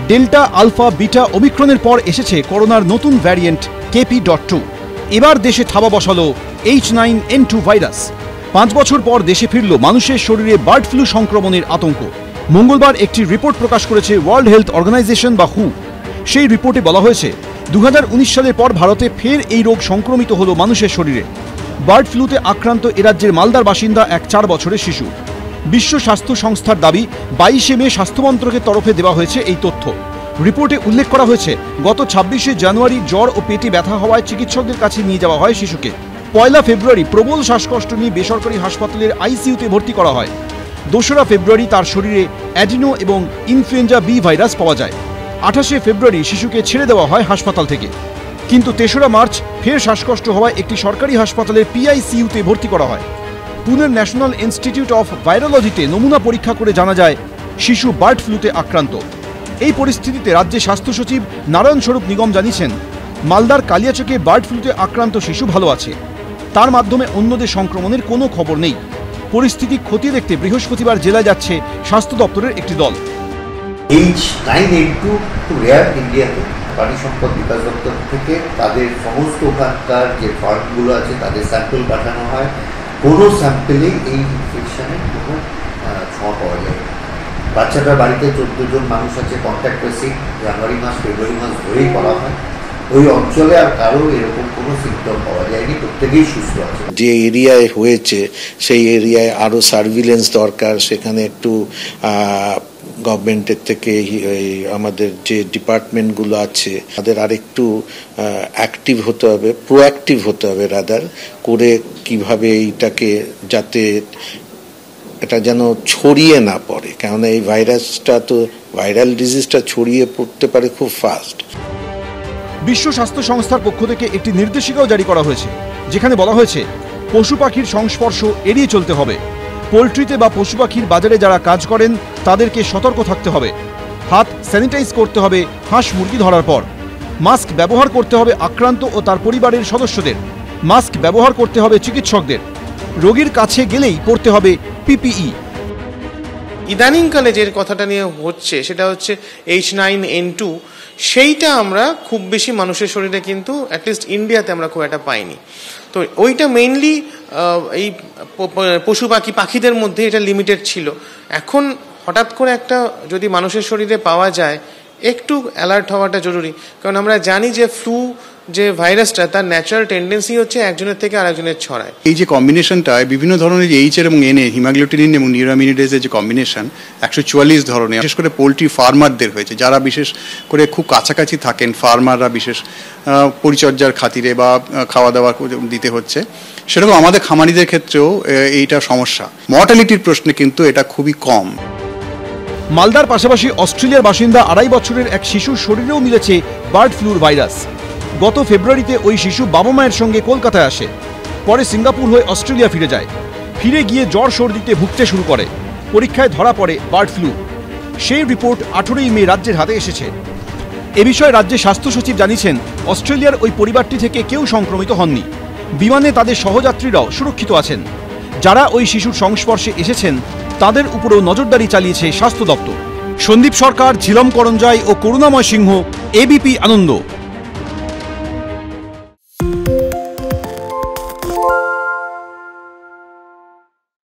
Delta, alpha, beta, ওমিক্রনের পর এসেছে করোনার নতুন ভ্যারিয়েন্ট KP.2। এবার দেশে থাবা বসালো H9N2 ভাইরাস। 5 বছর পর দেশে ফিরল মানুষের শরীরে বার্ড ফ্লু সংক্রমণের আতঙ্ক। মঙ্গলবার একটি রিপোর্ট প্রকাশ করেছে ওয়ার্ল্ড হেলথ অর্গানাইজেশন বা WHO। সেই রিপোর্টে বলা হয়েছে 2019 সালের পর ভারতে ফের এই রোগ সংক্রমিত হলো মানুষের শরীরে। বার্ড ফ্লুতে আক্রান্ত এ রাজ্যের মালদার বাসিন্দা এক 4 বছরের শিশু। বিশ্ব স্বাস্থ্য সংস্থার দাবি 22শে মে স্বাস্থ্য মন্ত্রকের তরফে দেওয়া হয়েছে এই তথ্য। রিপোর্টে উল্লেখ করা হয়েছে গত 26শে জানুয়ারি জ্বর ও পেটে ব্যথা হওয়ায় চিকিৎসকদের কাছে নিয়ে যাওয়া হয় শিশুকে। 1 ফেব্রুয়ারি প্রবল শ্বাসকষ্ট নিয়ে বেসরকারি হাসপাতালের ICUতে ভর্তি করা হয়। 2রা ফেব্রুয়ারি তার শরীরে অ্যাডিনো এবং ইনফ্লুয়েঞ্জা বি ভাইরাস পাওয়া যায়। 28শে ফেব্রুয়ারি শিশুকে ছেড়ে দেওয়া হয় হাসপাতাল থেকে, কিন্তু 3রা মার্চ ফের শ্বাসকষ্ট হওয়ায় একটি সরকারি হাসপাতালের PICUতে ভর্তি করা হয়। পুনের ন্যাশনাল ইনস্টিটিউট অফ ভাইরোলজিতে নমুনা পরীক্ষা করে জানা যায় শিশু বার্ড ফ্লুতে আক্রান্ত। এই পরিস্থিতিতে রাজ্যের স্বাস্থ্য সচিব নারায়ণ স্বরূপ নিগম জানিয়েছেন, মালদার কালিয়াচকে বার্ড ফ্লুতে আক্রান্ত শিশু ভালো আছে। তার মাধ্যমে অন্যদের সংক্রমণের কোনো খবর নেই। পরিস্থিতি খতিয়ে দেখতে বৃহস্পতিবার জেলায় যাচ্ছে স্বাস্থ্য দপ্তরের একটি দল। H9N2 রেয়ার ইন্ডিয়াতে প্রাণী সম্পদ বিকাশ দপ্তর থেকে তাদের সমস্ত ওখানকার যে ফার্মগুলো আছে তাদের স্যাম্পল পাঠানো হয়। কোনো স্যাম্পেলেই এই ইনফেকশনের কোনো ছোঁয়া পাওয়া যায়। বাচ্চাটার বাড়িতে 14 জন মানুষ আছে কন্ট্যাক্ট ট্রেসিং জানুয়ারি মাস ফেব্রুয়ারি মাস ধরেই করা হয়। ওই অঞ্চলে আর কারো এরকম কোনো সিমটম পাওয়া যায়নি, প্রত্যেকেই সুস্থ আছে। যে এরিয়ায় হয়েছে সেই এরিয়ায় আরও সার্ভিলেন্স দরকার। সেখানে একটু গভর্নমেন্টের থেকে আমাদের যে ডিপার্টমেন্টগুলো আছে তাদের আরেকটু অ্যাক্টিভ হতে হবে, প্রোঅ্যাক্টিভ হতে হবে রাদার করে, কিভাবে এইটাকে যাতে এটা যেন ছড়িয়ে না পড়ে, কেননা এই ভাইরাসটা তো ভাইরাল ডিজিজটা ছড়িয়ে পড়তে পারে খুব ফাস্ট। বিশ্ব স্বাস্থ্য সংস্থার পক্ষ থেকে একটি নির্দেশিকাও জারি করা হয়েছে, যেখানে বলা হয়েছে পশু পাখির সংস্পর্শ এড়িয়ে চলতে হবে। পোলট্রিতে বা পশু পাখির বাজারে যারা কাজ করেন তাদেরকে সতর্ক থাকতে হবে। হাত স্যানিটাইজ করতে হবে হাঁস মুরগি ধরার পর। মাস্ক ব্যবহার করতে হবে আক্রান্ত ও তার পরিবারের সদস্যদের। মাস্ক ব্যবহার করতে হবে চিকিৎসকদের। রোগীর কাছে গেলেই পড়তে হবে PPE। ইদানিংকালে যে কথাটা নিয়ে হচ্ছে সেটা হচ্ছে H9N2। সেইটা আমরা খুব বেশি মানুষের শরীরে কিন্তু অ্যাটলিস্ট ইন্ডিয়াতে আমরা খুব একটা পাইনি। তো ওইটা মেইনলি এই পশু পাখিদের মধ্যে এটা লিমিটেড ছিল। এখন হঠাৎ করে একটা যদি মানুষের শরীরে পাওয়া যায়, একটু অ্যালার্ট হওয়াটা জরুরি। কারণ আমরা জানি যে ফ্লু যে ভাইরাসটা তার ন্যাচারাল টেন্ডেন্সি হচ্ছে একজনের থেকে আরেকজনের ছড়ায়। এই যে কম্বিনেশনটা বিভিন্ন ধরনের যে এইচের এবং NA হিমাগ্লোটিনিন এবং নিউরামিনিডেজের যে কম্বিনেশন 144 ধরনের, বিশেষ করে পোলট্রি ফার্মারদের হয়েছে, যারা বিশেষ করে খুব কাছাকাছি থাকেন ফার্মাররা, বিশেষ পরিচর্যার খাতিরে বা খাওয়া দাওয়া দিতে হচ্ছে। সেরকম আমাদের খামারিদের ক্ষেত্রেও এইটা সমস্যা। মর্টালিটির প্রশ্নে কিন্তু এটা খুবই কম। মালদার পাশাপাশি অস্ট্রেলিয়ার বাসিন্দা 2.5 বছরের এক শিশুর শরীরেও মিলেছে বার্ড ফ্লুর ভাইরাস। গত ফেব্রুয়ারিতে ওই শিশু বাবা মায়ের সঙ্গে কলকাতায় আসে, পরে সিঙ্গাপুর হয়ে অস্ট্রেলিয়া ফিরে যায়। ফিরে গিয়ে জ্বর সর্দিতে ভুগতে শুরু করে। পরীক্ষায় ধরা পড়ে বার্ড ফ্লু। সেই রিপোর্ট 18ই মে রাজ্যের হাতে এসেছে। এ বিষয়ে রাজ্যের স্বাস্থ্য সচিব জানিয়েছেন, অস্ট্রেলিয়ার ওই পরিবারটি থেকে কেউ সংক্রমিত হননি। বিমানে তাদের সহযাত্রীরাও সুরক্ষিত আছেন। যারা ওই শিশুর সংস্পর্শে এসেছেন তাদের উপরেও নজরদারি চালিয়েছে স্বাস্থ্য দপ্তর। সন্দীপ সরকার, ঝিলম করঞ্জাই ও করুণাময় সিংহ, ABP আনন্দ।